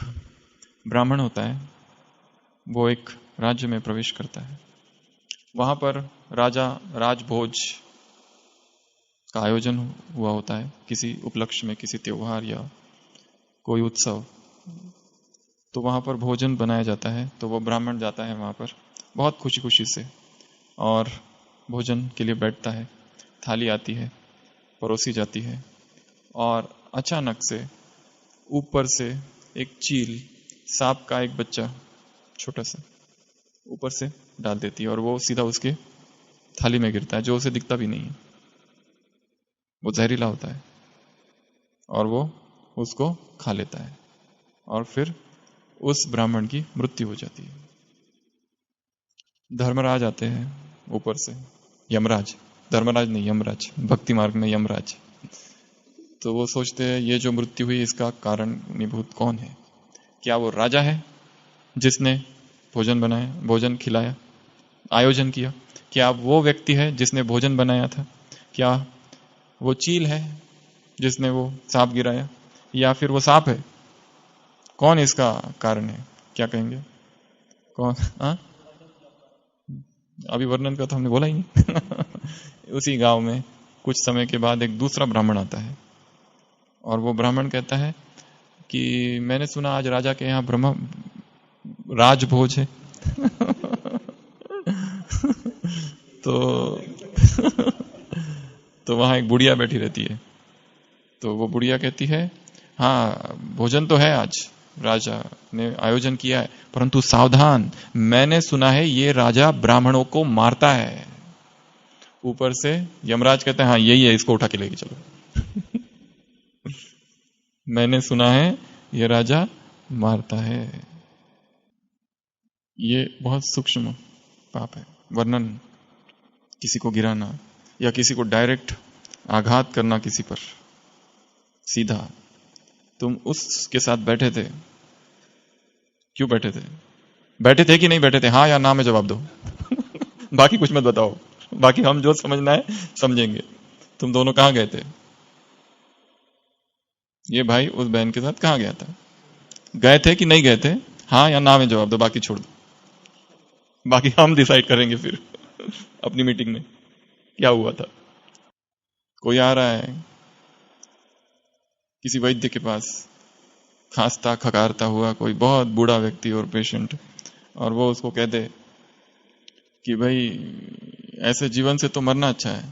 ब्राह्मण होता है, वो एक राज्य में प्रवेश करता है, वहां पर राजा राजभोज का आयोजन हुआ होता है, किसी उपलक्ष्य में, किसी त्योहार या कोई उत्सव। तो वहां पर भोजन बनाया जाता है, तो वो ब्राह्मण जाता है वहां पर बहुत खुशी खुशी से और भोजन के लिए बैठता है। थाली आती है, परोसी जाती है, और अचानक से ऊपर से एक चील, सांप का एक बच्चा छोटा सा ऊपर से डाल देती है, और वो सीधा उसके थाली में गिरता है, जो उसे दिखता भी नहीं है। वो जहरीला होता है और वो उसको खा लेता है, और फिर उस ब्राह्मण की मृत्यु हो जाती है। धर्मराज आते हैं ऊपर से, यमराज, धर्मराज नहीं यमराज, भक्ति मार्ग में यमराज। तो वो सोचते हैं ये जो मृत्यु हुई इसका कारणीभूत कौन है? क्या वो राजा है जिसने भोजन बनाया, भोजन खिलाया, आयोजन किया? क्या वो व्यक्ति है जिसने भोजन बनाया था? क्या वो चील है जिसने वो सांप गिराया, या फिर वो सांप है? कौन इसका कारण है? क्या कहेंगे? कौन? अभी वर्णन का तो हमने बोला ही नहीं। उसी गांव में कुछ समय के बाद एक दूसरा ब्राह्मण आता है, और वो ब्राह्मण कहता है कि मैंने सुना आज राजा के यहाँ ब्रह्म राजभोज है। तो वहां एक बुढ़िया बैठी रहती है। तो वो बुढ़िया कहती है, हाँ भोजन तो है आज, राजा ने आयोजन किया है, परंतु सावधान, मैंने सुना है ये राजा ब्राह्मणों को मारता है। ऊपर से यमराज कहते हैं हाँ यही है, इसको उठा के लेके चलो। मैंने सुना है ये राजा मारता है। ये बहुत सूक्ष्म पाप है। वर्णन, किसी को गिराना या किसी को डायरेक्ट आघात करना किसी पर सीधा। तुम उसके साथ बैठे थे, क्यों बैठे थे? बैठे थे कि नहीं बैठे थे? हाँ या ना में जवाब दो। बाकी कुछ मत बताओ, बाकी हम जो समझना है समझेंगे। तुम दोनों कहां गए थे? ये भाई उस बहन के साथ कहां गया था? गए थे कि नहीं गए थे? हाँ या ना में जवाब दो, बाकी छोड़ दो। बाकी हम डिसाइड करेंगे फिर अपनी मीटिंग में क्या हुआ था। कोई आ रहा है किसी वैद्य के पास, खांसता खकारता हुआ कोई बहुत बूढ़ा व्यक्ति और पेशेंट, और वो उसको कह दे कि भाई ऐसे जीवन से तो मरना अच्छा है,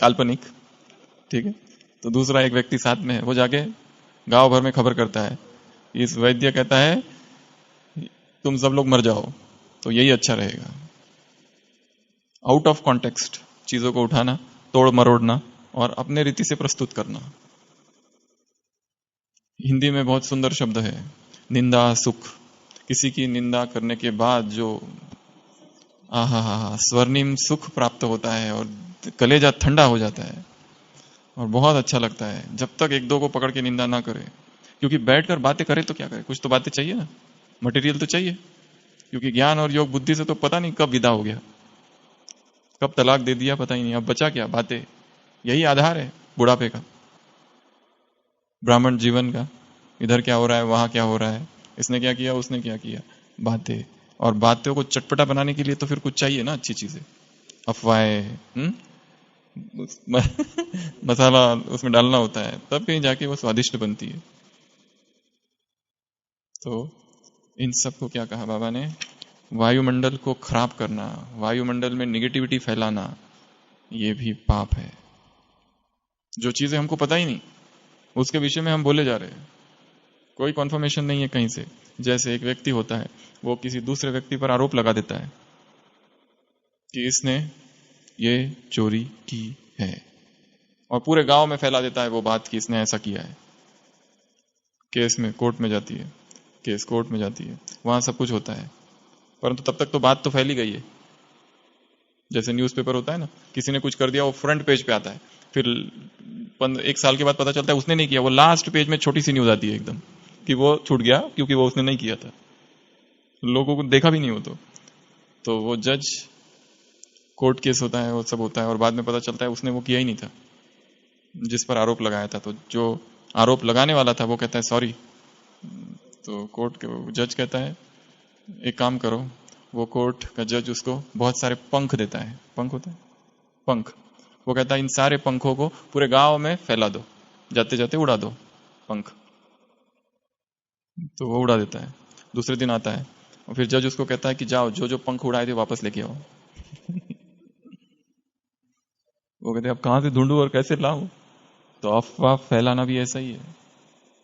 काल्पनिक, ठीक है। तो दूसरा एक व्यक्ति साथ में है, वो जाके गांव भर में खबर करता है, इस वैद्य कहता है तुम सब लोग मर जाओ तो यही अच्छा रहेगा। आउट ऑफ कॉन्टेक्स्ट चीजों को उठाना, तोड़ मरोड़ना और अपने रीति से प्रस्तुत करना। हिंदी में बहुत सुंदर शब्द है, निंदा सुख। किसी की निंदा करने के बाद जो आहा स्वर्णिम सुख प्राप्त होता है और कलेजा ठंडा हो जाता है और बहुत अच्छा लगता है, जब तक एक दो को पकड़ के निंदा ना करे। क्योंकि बैठकर बातें करे तो क्या करे, कुछ तो बातें चाहिए ना, मटेरियल तो चाहिए। क्योंकि ज्ञान और योग बुद्धि से तो पता नहीं कब विदा हो गया, कब तलाक दे दिया पता ही नहीं, अब बचा क्या? बातें। यही आधार है बुढ़ापे का, ब्राह्मण जीवन का। इधर क्या हो रहा है, वहां क्या हो रहा है, इसने क्या किया, उसने क्या किया, बातें। और बातों को चटपटा बनाने के लिए तो फिर कुछ चाहिए ना, अच्छी चीजें, अफवाहें, मसाला उसमें डालना होता है, तब कहीं जाके वो स्वादिष्ट बनती है। तो इन सब को क्या कहा बाबा ने? वायुमंडल को खराब करना, वायुमंडल में निगेटिविटी फैलाना, ये भी पाप है। जो चीजें हमको पता ही नहीं उसके विषय में हम बोले जा रहे हैं, कोई कॉन्फर्मेशन नहीं है कहीं से। जैसे एक व्यक्ति होता है, वो किसी दूसरे व्यक्ति पर आरोप लगा देता है कि इसने ये चोरी की है, और पूरे गांव में फैला देता है वो बात कि इसने ऐसा किया है। केस में कोर्ट में जाती है, केस कोर्ट में जाती है, वहां सब कुछ होता है, परंतु तब तक तो बात तो फैली गई है। जैसे न्यूज़पेपर होता है ना, किसी ने कुछ कर दिया वो फ्रंट पेज पे आता है, फिर 1 साल के बाद पता चलता है उसने नहीं किया, वो लास्ट पेज में छोटी सी न्यूज आती है एकदम कि वो छूट गया क्योंकि वो उसने नहीं किया था, लोगों को देखा भी नहीं हो। तो वो जज, कोर्ट केस होता है, वो सब होता है, और बाद में पता चलता है उसने वो किया ही नहीं था जिस पर आरोप लगाया था। तो जो आरोप लगाने वाला था वो कहता है सॉरी। तो कोर्ट के जज कहता है एक काम करो, वो कोर्ट का जज उसको बहुत सारे पंख देता है, पंख होता है, पंख। वो कहता है इन सारे पंखों को पूरे गांव में फैला दो, जाते जाते उड़ा दो पंख। तो वो उड़ा देता है। दूसरे दिन आता है और फिर जज उसको कहता है कि जाओ जो जो पंख उड़ाए थे वापस लेके आओ। वो कहते हैं अब कहां से ढूंढूं और कैसे लाऊं? तो अफवाह फैलाना भी ऐसा ही है,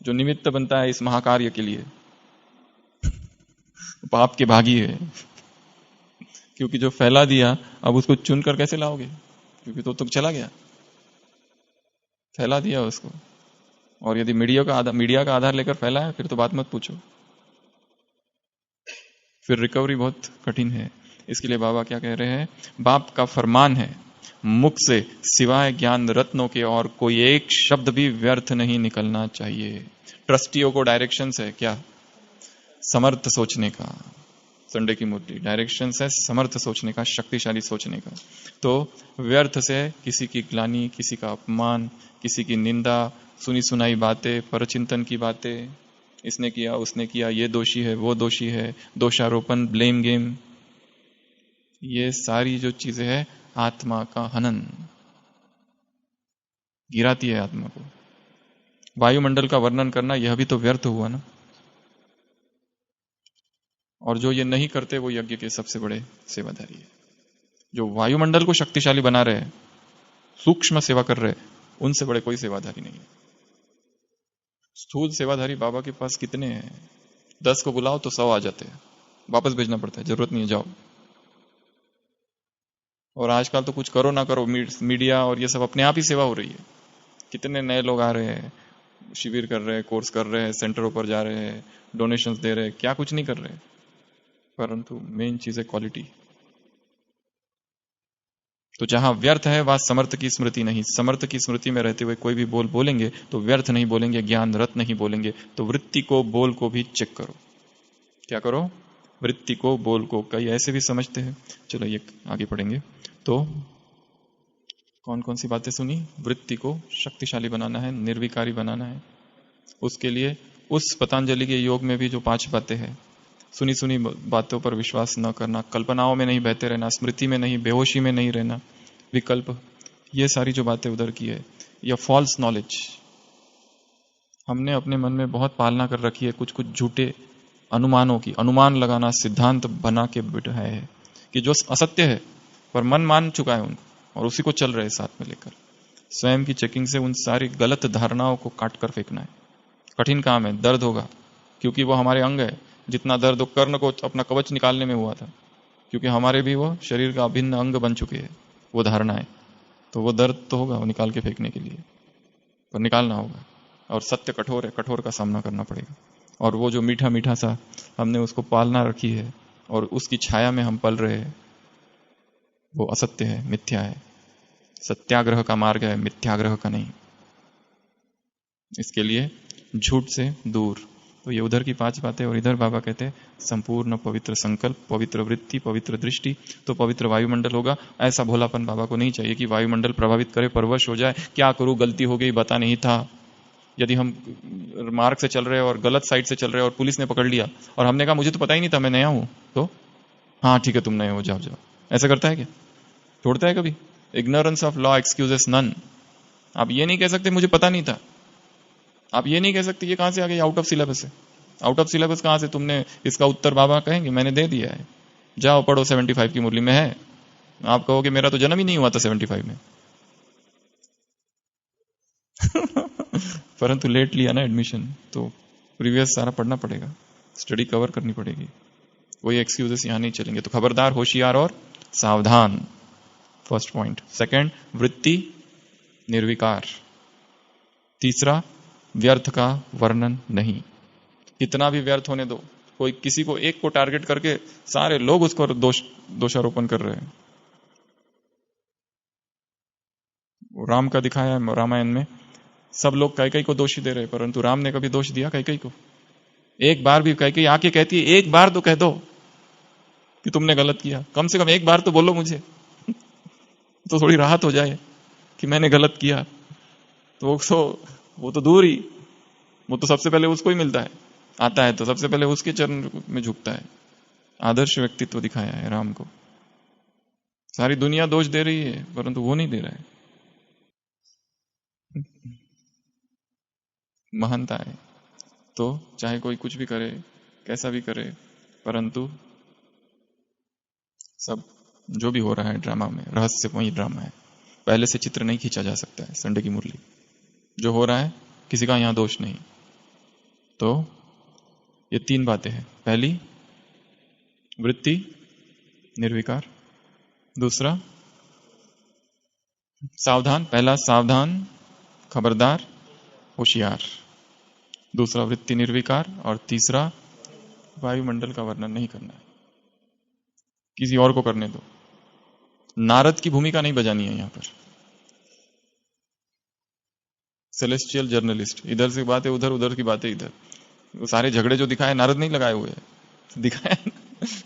जो निमित्त बनता है इस महाकार्य के लिए, पाप के भागी है। क्योंकि जो फैला दिया अब उसको चुनकर कैसे लाओगे, क्योंकि तो तुम चला गया, फैला दिया उसको। और यदि मीडिया का आधार लेकर फैला है फिर तो बात मत पूछो, फिर रिकवरी बहुत कठिन है। इसके लिए बाबा क्या कह रहे हैं? बाप का फरमान है, मुख से सिवाय ज्ञान रत्नों के और कोई एक शब्द भी व्यर्थ नहीं निकलना चाहिए। ट्रस्टियों को डायरेक्शंस है क्या? समर्थ सोचने का। संडे की मूर्ति डायरेक्शन है समर्थ सोचने का, शक्तिशाली सोचने का। तो व्यर्थ से किसी की ग्लानि, किसी का अपमान, किसी की निंदा, सुनी सुनाई बातें, परचिंतन की बातें, इसने किया उसने किया, ये दोषी है वो दोषी है, दोषारोपण, ब्लेम गेम, ये सारी जो चीजें है आत्मा का हनन, गिराती है आत्मा को। वायुमंडल का वर्णन करना यह भी तो व्यर्थ हुआ ना। और जो ये नहीं करते वो यज्ञ के सबसे बड़े सेवाधारी है। जो वायुमंडल को शक्तिशाली बना रहे हैं, सूक्ष्म सेवा कर रहे हैं, उनसे बड़े कोई सेवाधारी नहीं है। स्थूल सेवाधारी बाबा के पास कितने हैं? 10 को बुलाओ तो 100 आ जाते हैं, वापस भेजना पड़ता है, जरूरत नहीं है, जाओ। और आजकल तो कुछ करो ना करो, मीडिया और ये सब अपने आप ही सेवा हो रही है। कितने नए लोग आ रहे हैं, शिविर कर रहे हैं, कोर्स कर रहे हैं, सेंटरों पर जा रहे हैं, डोनेशंस दे रहे हैं, क्या कुछ नहीं कर रहे हैं। परंतु मेन चीज है क्वालिटी। तो जहां व्यर्थ है वहां समर्थ की स्मृति नहीं। समर्थ की स्मृति में रहते हुए कोई भी बोल बोलेंगे तो व्यर्थ नहीं बोलेंगे, ज्ञान रत नहीं बोलेंगे। तो वृत्ति को, बोल को भी चेक करो। क्या करो? वृत्ति को, बोल को। कई ऐसे भी समझते हैं, चलो ये आगे पढ़ेंगे। तो कौन कौन सी बातें सुनी? वृत्ति को शक्तिशाली बनाना है, निर्विकारी बनाना है। उसके लिए उस पतंजलि के योग में भी जो 5 बातें हैं, सुनी सुनी बातों पर विश्वास न करना, कल्पनाओं में नहीं बहते रहना, स्मृति में नहीं, बेहोशी में नहीं रहना, विकल्प, ये सारी जो बातें उधर की है, या फॉल्स नॉलेज, हमने अपने मन में बहुत पालना कर रखी है कुछ कुछ झूठे अनुमानों की। अनुमान लगाना, सिद्धांत बना के बिठाया है कि जो असत्य है, पर मन मान चुका है उनको और उसी को चल रहे साथ में लेकर। स्वयं की चेकिंग से उन सारी गलत धारणाओं को काट कर फेंकना है। कठिन काम है, दर्द होगा, क्योंकि वो हमारे अंग है। जितना दर्द कर्ण को अपना कवच निकालने में हुआ था, क्योंकि हमारे भी वो शरीर का अभिन्न अंग बन चुके हैं वो धारणाएं। तो वो दर्द तो होगा वो निकाल के फेंकने के लिए, पर निकालना होगा। और सत्य कठोर है, कठोर का सामना करना पड़ेगा। और वो जो मीठा मीठा सा हमने उसको पालना रखी है और उसकी छाया में हम पल रहे हैं, वो असत्य है, मिथ्या है। सत्याग्रह का मार्ग है, मिथ्याग्रह का नहीं। इसके लिए झूठ से दूर। तो ये उधर की 5 बातें, और इधर बाबा कहते हैं संपूर्ण पवित्र संकल्प, पवित्र वृत्ति, पवित्र दृष्टि, तो पवित्र वायुमंडल होगा। ऐसा भोलापन बाबा को नहीं चाहिए कि वायुमंडल प्रभावित करे, परवश हो जाए, क्या करूं, गलती हो गई, बता नहीं था। यदि हम मार्ग से चल रहे हैं और गलत साइड से चल रहे हैं और पुलिस ने पकड़ लिया और हमने कहा मुझे तो पता ही नहीं था, मैं नया हूं, तो हाँ ठीक है तुम नए हो, जाओ जाओ, ऐसा करता है क्या? छोड़ता है कभी? Ignorance of law excuses none. आप ये नहीं कह सकते मुझे पता नहीं था, आप ये नहीं कह सकते ये कहां से आ गई, आउट ऑफ सिलेबस है। आउट ऑफ सिलेबस कहां से? तुमने इसका उत्तर बाबा कहेंगे मैंने दे दिया है, जाओ पढ़ो 75 की मुरली में है। आप कहोगे मेरा तो जन्म ही नहीं हुआ था 75 में। परंतु लेट लिया ना एडमिशन, तो प्रीवियस सारा पढ़ना पड़ेगा, स्टडी कवर करनी पड़ेगी। कोई एक्सक्यूजेस यहां नहीं चलेंगे। तो खबरदार, होशियार और सावधान, फर्स्ट पॉइंट। सेकंड, वृत्ति निर्विकार। तीसरा, व्यर्थ का वर्णन नहीं। कितना भी व्यर्थ होने दो, कोई किसी को एक को टारगेट करके सारे लोग उसको दोषारोपण कर रहे हैं। राम का दिखाया है रामायण में, सब लोग कैकेयी को दोषी दे रहे हैं, परंतु राम ने कभी दोष दिया कैकेयी को? एक बार भी? कैकेयी आके कहती है एक बार तो कह दो कि तुमने गलत किया, कम से कम एक बार तो बोलो मुझे, तो थोड़ी राहत हो जाए कि मैंने गलत किया। तो वो तो दूर ही, वो तो सबसे पहले उसको ही मिलता है, आता है तो सबसे पहले उसके चरण में झुकता है। आदर्श व्यक्तित्व दिखाया है राम को। सारी दुनिया दोष दे रही है परंतु वो नहीं दे रहा है। महानता है। तो चाहे कोई कुछ भी करे, कैसा भी करे, परंतु सब जो भी हो रहा है ड्रामा में, रहस्य वही ड्रामा है। पहले से चित्र नहीं खींचा जा सकता है। संडे की मुरली जो हो रहा है, किसी का यहां दोष नहीं। तो ये 3 बातें हैं। पहली, वृत्ति निर्विकार। दूसरा, सावधान। पहला सावधान, खबरदार, होशियार। दूसरा वृत्ति निर्विकार, और तीसरा वायुमंडल का वर्णन नहीं करना है, किसी और को करने दो। नारद की भूमिका नहीं बजानी है यहां पर। सेलेस्टियल जर्नलिस्ट, इधर से बातें उधर, उधर की बातें इधर। वो सारे झगड़े जो दिखाए नारद नहीं लगाए हुए हैं, दिखाए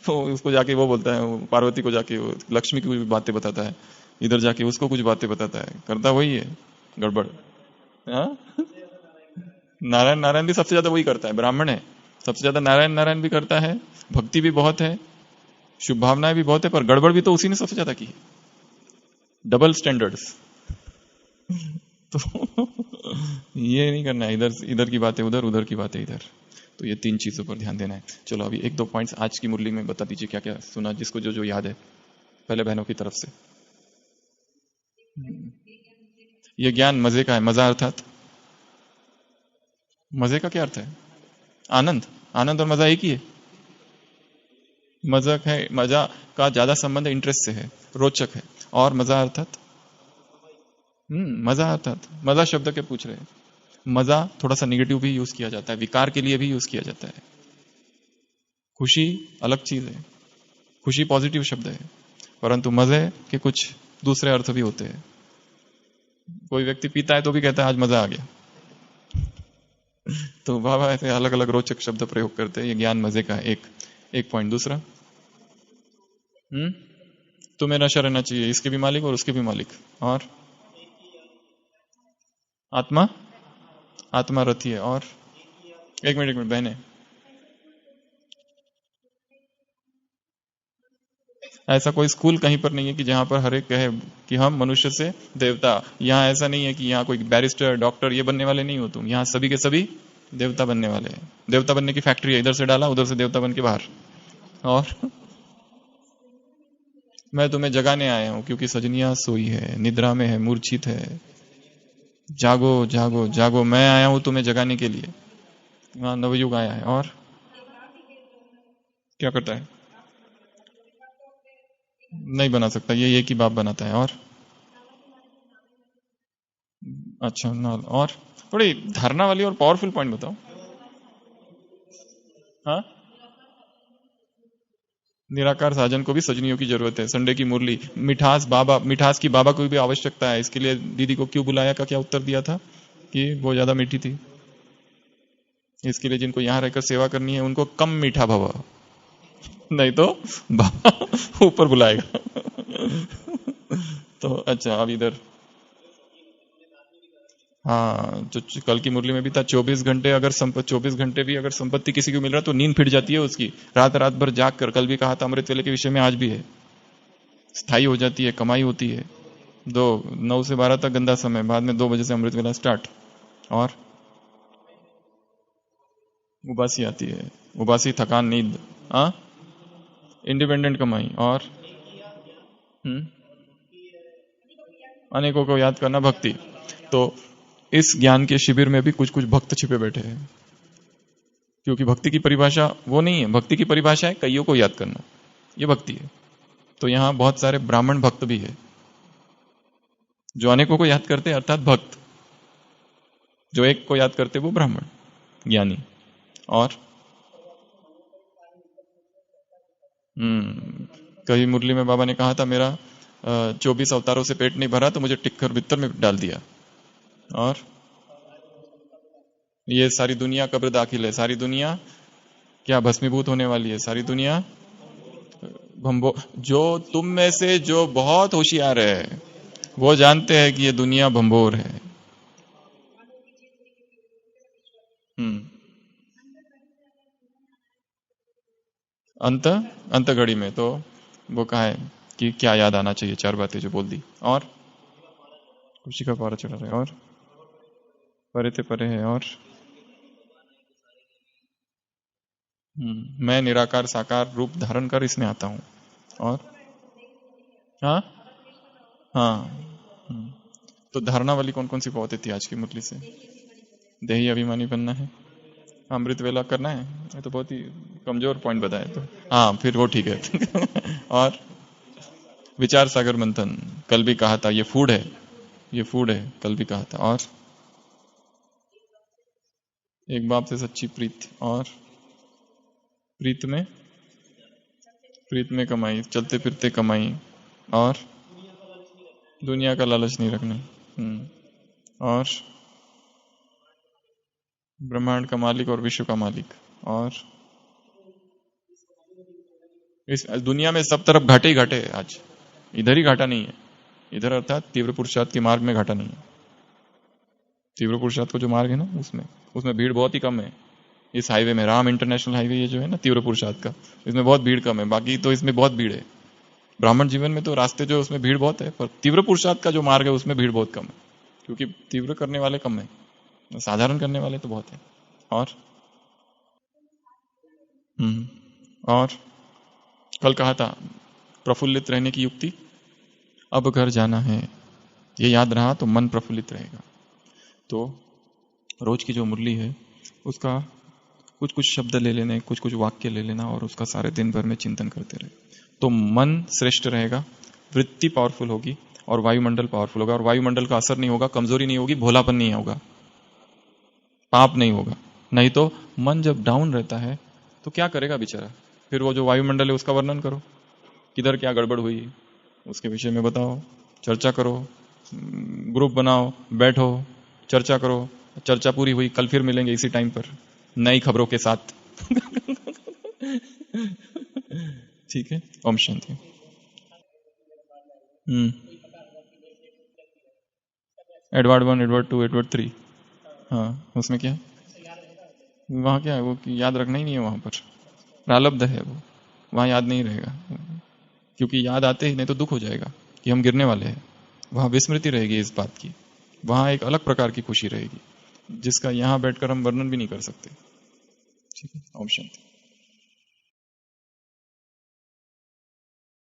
तो उसको जाके वो बोलता है, पार्वती को जाके वो लक्ष्मी की कुछ बातें बताता है, इधर जाके उसको कुछ बातें बताता है, करता वही है गड़बड़। हाँ? नारायण नारायण भी सबसे ज्यादा वही करता है, ब्राह्मण है, सबसे ज्यादा नारायण नारायण भी करता है, भक्ति भी बहुत है, शुभ भावनाएं भी बहुत है, पर गड़बड़ भी तो उसी ने सबसे ज्यादा की है। Double standards. तो ये नहीं करना है, इधर इधर की बातें उधर, उधर की बातें इधर। तो ये 3 चीजों पर ध्यान देना है। चलो अभी 1-2 पॉइंट्स आज की मुरली में बता दीजिए, क्या क्या सुना, जिसको जो जो याद है, पहले बहनों की तरफ से। ये ज्ञान मजे का है। मजा अर्थात मजे का क्या अर्थ है? आनंद। आनंद और मजा एक ही है। मजा है, मजा का ज्यादा संबंध इंटरेस्ट से है, रोचक है। और मजा अर्थात मजा अर्थात मजा शब्द के पूछ रहे हैं। मजा थोड़ा सा निगेटिव भी यूज किया जाता है, विकार के लिए भी यूज किया जाता है। खुशी अलग चीज है, खुशी पॉजिटिव शब्द है, परंतु मजे के कुछ दूसरे अर्थ भी होते हैं। कोई व्यक्ति पीता है तो भी कहता है आज मजा आ गया। तो बाबा ऐसे अलग अलग रोचक शब्द प्रयोग करते हैं। ये ज्ञान मजे का है। एक पॉइंट। दूसरा, तुम्हें नशा रहना चाहिए, इसके भी मालिक और उसके भी मालिक। और आत्मा, आत्मा रथी है। और एक मिनट बहने, ऐसा कोई स्कूल कहीं पर नहीं है कि जहां पर हर एक कहे कि हम मनुष्य से देवता। यहाँ ऐसा नहीं है कि यहाँ कोई बैरिस्टर डॉक्टर ये बनने वाले नहीं हो तुम। यहाँ सभी के सभी देवता बनने वाले हैं। देवता बनने की फैक्ट्री है, इधर से डाला उधर से देवता बन के बाहर। और मैं तुम्हें जगाने आया हूं क्योंकि सजनिया सोई है, निद्रा में है, मूर्छित है। जागो जागो जागो, मैं आया हूं तुम्हें जगाने के लिए। वहां नवयुग आया है। और क्या करता है? नहीं बना सकता, ये एक ही बाप बनाता है। और अच्छा ना, और थोड़ी धारणा वाली और पावरफुल पॉइंट बताओ। हाँ, निराकार साजन को भी सजनियों की जरूरत है। संडे की मुरली, मिठास बाबा, मिठास की बाबा को भी आवश्यकता है। इसके लिए दीदी को क्यों बुलाया का क्या उत्तर दिया था कि वो ज्यादा मीठी थी। इसके लिए जिनको यहां रहकर सेवा करनी है उनको कम मीठा भवा, नहीं तो बाबा ऊपर बुलाएगा। तो अच्छा, अब इधर, हाँ, जो कल की मुरली में भी था, 24 घंटे अगर 24 घंटे भी अगर संपत्ति किसी को मिल रहा है तो नींद फिट जाती है उसकी। रात रात भर जाग कर, कल भी कहा था अमृत वेले के विषय में, आज भी है, स्थायी हो जाती है, कमाई होती है। 9 से 12 तक गंदा समय, बाद में 2 बजे से अमृत वेला स्टार्ट। और उबासी आती है, उबासी, थकान, नींद। हाँ, इंडिपेंडेंट कमाई। और हम्म अनेकों को याद करना, भक्ति। तो इस ज्ञान के शिविर में भी कुछ कुछ भक्त छिपे बैठे हैं, क्योंकि भक्ति की परिभाषा वो नहीं है। भक्ति की परिभाषा है कईयों को याद करना, ये भक्ति है। तो यहां बहुत सारे ब्राह्मण भक्त भी है जो अनेकों को याद करते हैं, अर्थात भक्त। जो एक को याद करते वो ब्राह्मण ज्ञानी। और कई मुरली में बाबा ने कहा था, मेरा 24 अवतारों से पेट नहीं भरा तो मुझे टिक्कर बित्तर में डाल दिया। और ये सारी दुनिया कब्र दाखिल है, सारी दुनिया क्या भस्मीभूत होने वाली है, सारी दुनिया भंबो। जो तुम में से जो बहुत होशियार है वो जानते हैं कि ये दुनिया भंबोर है। हम्म अंत अंत घड़ी में तो वो कहा है कि क्या याद आना चाहिए, 4 बातें जो बोल दी। और खुशी का पारा चढ़ा रहे, और परे ते परे है। और मैं निराकार साकार रूप धारण कर इसमें आता हूं। और हाँ, हाँ, तो धारणा वाली कौन कौन सी बातें थी आज की मुरली से? देही अभिमानी बनना है, अमृत वेला करना है, ये तो बहुत ही कमजोर पॉइंट बताया। तो हाँ, फिर वो ठीक है। और विचार सागर मंथन, कल भी कहा था, ये फूड है, ये फूड है, कल भी कहा था। और एक बाप से सच्ची प्रीत। और प्रीत में कमाई, चलते फिरते कमाई। और दुनिया का लालच नहीं रखना। और ब्रह्मांड का मालिक और विश्व का मालिक। और इस दुनिया में सब तरफ घाटे ही घाटे है आज, इधर ही घाटा नहीं है। इधर अर्थात तीव्र पुरुषार्थ के मार्ग में घाटा नहीं है। तीव्र पुरुषार्थ को जो मार्ग है ना, उसमें उसमें भीड़ बहुत ही कम है। इस हाईवे में, राम इंटरनेशनल हाईवे ये जो है ना तीव्र पुरुषार्थ का, इसमें बहुत भीड़ कम है। बाकी तो इसमें बहुत भीड़ है। ब्राह्मण जीवन में तो रास्ते जो उसमें भीड़ बहुत है, पर तीव्र पुरुषार्थ का जो मार्ग है उसमें भीड़ बहुत कम है, क्योंकि तीव्र करने वाले कम है, साधारण करने वाले तो बहुत है। और और कल कहा था प्रफुल्लित रहने की युक्ति, अब घर जाना है, ये याद रहा तो मन प्रफुल्लित रहेगा। तो रोज की जो मुरली है उसका कुछ कुछ शब्द ले लेने, कुछ कुछ वाक्य ले लेना और उसका सारे दिन भर में चिंतन करते रहे, तो मन श्रेष्ठ रहेगा, वृत्ति पावरफुल होगी और वायुमंडल पावरफुल होगा। और वायुमंडल का असर नहीं होगा, कमजोरी नहीं होगी, भोलापन नहीं होगा, पाप नहीं होगा। नहीं तो मन जब डाउन रहता है तो क्या करेगा बेचारा? फिर वो जो वायुमंडल है उसका वर्णन करो, किधर क्या गड़बड़ हुई उसके विषय में बताओ, चर्चा करो, ग्रुप बनाओ, बैठो, चर्चा करो। चर्चा पूरी हुई, कल फिर मिलेंगे इसी टाइम पर नई खबरों के साथ। ठीक है, ओम शांति। Edward 1, Edward 2, Edward 3। हाँ, उसमें क्या है? वहाँ क्या है? वो याद रखना ही नहीं है, वहां पर प्रारब्ध है वो, वहां याद नहीं रहेगा, क्योंकि याद आते ही नहीं तो दुख हो जाएगा कि हम गिरने वाले हैं। वहां विस्मृति रहेगी इस बात की, वहां एक अलग प्रकार की खुशी रहेगी जिसका यहां बैठकर हम वर्णन भी नहीं कर सकते। ठीक है, ओम शांति।